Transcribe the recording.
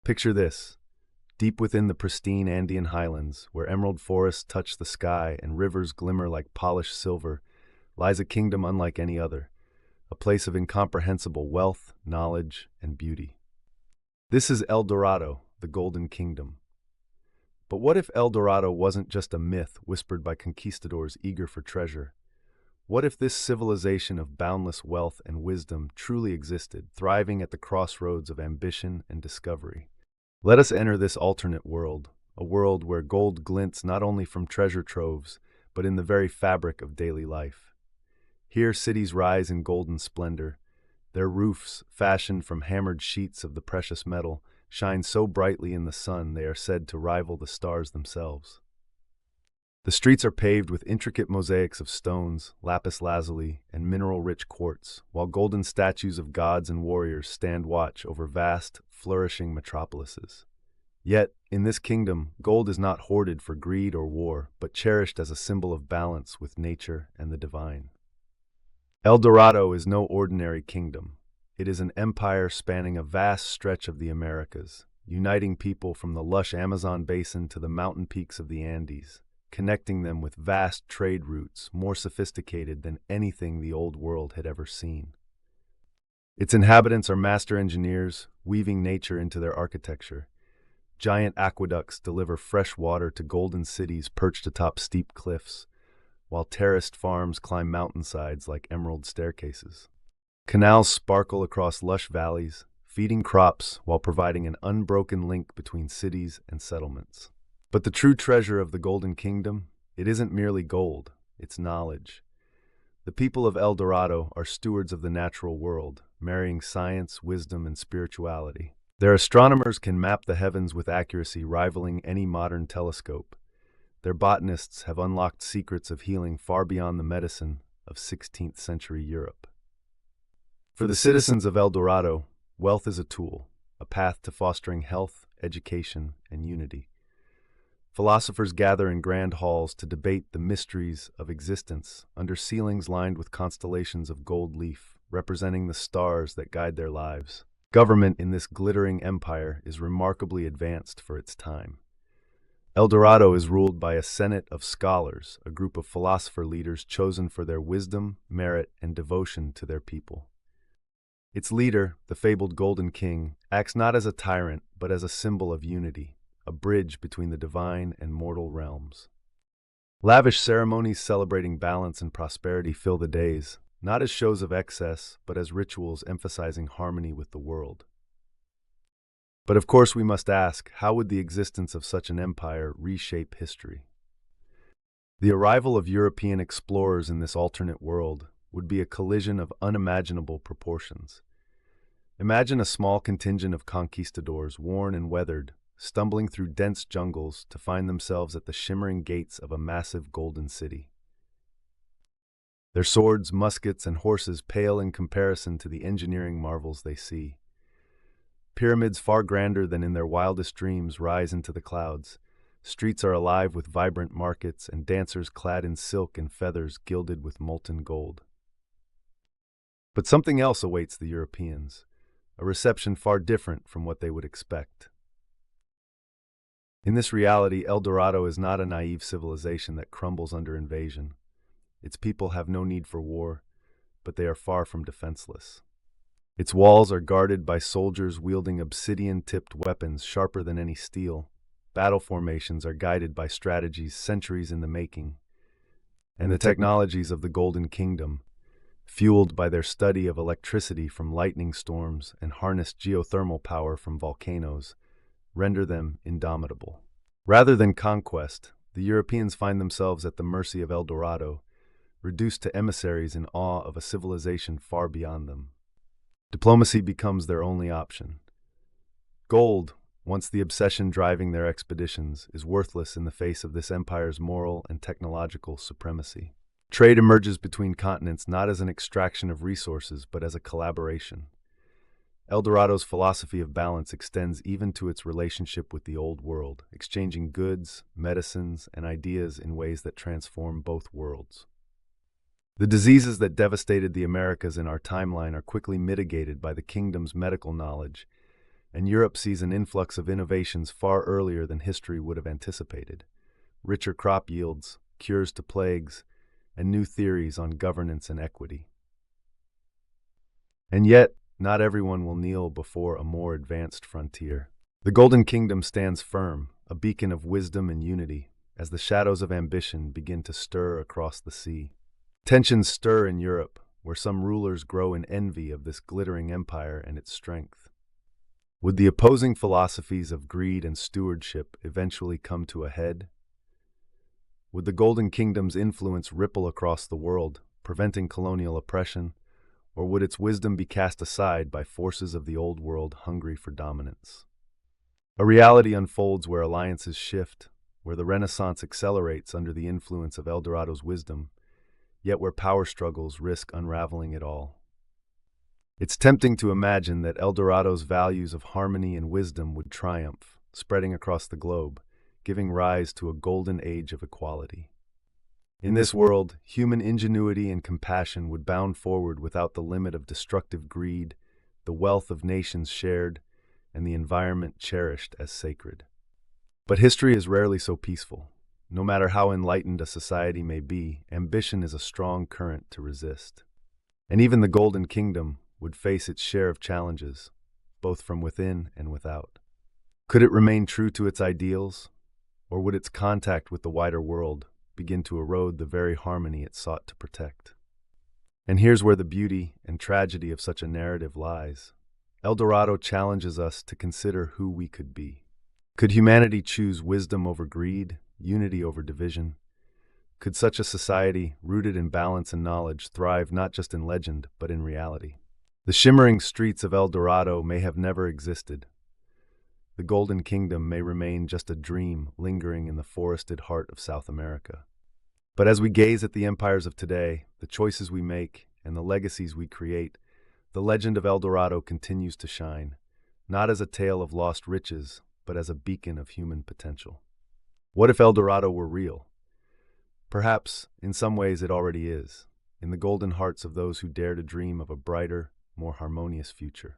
Picture this. Deep within the pristine Andean highlands, where emerald forests touch the sky and rivers glimmer like polished silver, lies a kingdom unlike any other, a place of incomprehensible wealth, knowledge, and beauty. This is El Dorado, the Golden Kingdom. But what if El Dorado wasn't just a myth whispered by conquistadors eager for treasure? What if this civilization of boundless wealth and wisdom truly existed, thriving at the crossroads of ambition and discovery? Let us enter this alternate world, a world where gold glints not only from treasure troves, but in the very fabric of daily life. Here cities rise in golden splendor. Their roofs, fashioned from hammered sheets of the precious metal, shine so brightly in the sun they are said to rival the stars themselves. The streets are paved with intricate mosaics of stones, lapis lazuli, and mineral-rich quartz, while golden statues of gods and warriors stand watch over vast, flourishing metropolises. Yet, in this kingdom, gold is not hoarded for greed or war, but cherished as a symbol of balance with nature and the divine. El Dorado is no ordinary kingdom. It is an empire spanning a vast stretch of the Americas, uniting people from the lush Amazon basin to the mountain peaks of the Andes, connecting them with vast trade routes more sophisticated than anything the Old World had ever seen. Its inhabitants are master engineers, weaving nature into their architecture. Giant aqueducts deliver fresh water to golden cities perched atop steep cliffs, while terraced farms climb mountainsides like emerald staircases. Canals sparkle across lush valleys, feeding crops while providing an unbroken link between cities and settlements. But the true treasure of the Golden Kingdom, it isn't merely gold, it's knowledge. The people of El Dorado are stewards of the natural world, marrying science, wisdom, and spirituality. Their astronomers can map the heavens with accuracy rivaling any modern telescope. Their botanists have unlocked secrets of healing far beyond the medicine of 16th century Europe. For the citizens of El Dorado, wealth is a tool, a path to fostering health, education, and unity. Philosophers gather in grand halls to debate the mysteries of existence under ceilings lined with constellations of gold leaf, representing the stars that guide their lives. Government in this glittering empire is remarkably advanced for its time. El Dorado is ruled by a senate of scholars, a group of philosopher leaders chosen for their wisdom, merit, and devotion to their people. Its leader, the fabled Golden King, acts not as a tyrant, but as a symbol of unity, a bridge between the divine and mortal realms. Lavish ceremonies celebrating balance and prosperity fill the days, not as shows of excess, but as rituals emphasizing harmony with the world. But of course we must ask, how would the existence of such an empire reshape history? The arrival of European explorers in this alternate world would be a collision of unimaginable proportions. Imagine a small contingent of conquistadors, worn and weathered, stumbling through dense jungles to find themselves at the shimmering gates of a massive golden city. Their swords, muskets, and horses pale in comparison to the engineering marvels they see. Pyramids far grander than in their wildest dreams rise into the clouds. Streets are alive with vibrant markets and dancers clad in silk and feathers gilded with molten gold. But something else awaits the Europeans, a reception far different from what they would expect. In this reality, El Dorado is not a naive civilization that crumbles under invasion. Its people have no need for war, but they are far from defenseless. Its walls are guarded by soldiers wielding obsidian-tipped weapons sharper than any steel. Battle formations are guided by strategies centuries in the making. And the technologies of the Golden Kingdom, fueled by their study of electricity from lightning storms and harnessed geothermal power from volcanoes, render them indomitable. Rather than conquest, the Europeans find themselves at the mercy of El Dorado, reduced to emissaries in awe of a civilization far beyond them. Diplomacy becomes their only option. Gold, once the obsession driving their expeditions, is worthless in the face of this empire's moral and technological supremacy. Trade emerges between continents not as an extraction of resources, but as a collaboration. El Dorado's philosophy of balance extends even to its relationship with the Old World, exchanging goods, medicines, and ideas in ways that transform both worlds. The diseases that devastated the Americas in our timeline are quickly mitigated by the kingdom's medical knowledge, and Europe sees an influx of innovations far earlier than history would have anticipated. Richer crop yields, cures to plagues, and new theories on governance and equity. And yet, not everyone will kneel before a more advanced frontier. The Golden Kingdom stands firm, a beacon of wisdom and unity, as the shadows of ambition begin to stir across the sea. Tensions stir in Europe, where some rulers grow in envy of this glittering empire and its strength. Would the opposing philosophies of greed and stewardship eventually come to a head? Would the Golden Kingdom's influence ripple across the world, preventing colonial oppression, or would its wisdom be cast aside by forces of the old world hungry for dominance? A reality unfolds where alliances shift, where the Renaissance accelerates under the influence of El Dorado's wisdom, yet where power struggles risk unraveling it all. It's tempting to imagine that El Dorado's values of harmony and wisdom would triumph, spreading across the globe, giving rise to a golden age of equality. In this world, human ingenuity and compassion would bound forward without the limit of destructive greed, the wealth of nations shared, and the environment cherished as sacred. But history is rarely so peaceful. No matter how enlightened a society may be, ambition is a strong current to resist. And even the Golden Kingdom would face its share of challenges, both from within and without. Could it remain true to its ideals, or would its contact with the wider world begin to erode the very harmony it sought to protect? And here's where the beauty and tragedy of such a narrative lies. El Dorado challenges us to consider who we could be. Could humanity choose wisdom over greed, unity over division? Could such a society, rooted in balance and knowledge, thrive not just in legend, but in reality? The shimmering streets of El Dorado may have never existed. The Golden Kingdom may remain just a dream lingering in the forested heart of South America. But as we gaze at the empires of today, the choices we make, and the legacies we create, the legend of El Dorado continues to shine, not as a tale of lost riches, but as a beacon of human potential. What if El Dorado were real? Perhaps, in some ways, it already is, in the golden hearts of those who dare to dream of a brighter, more harmonious future.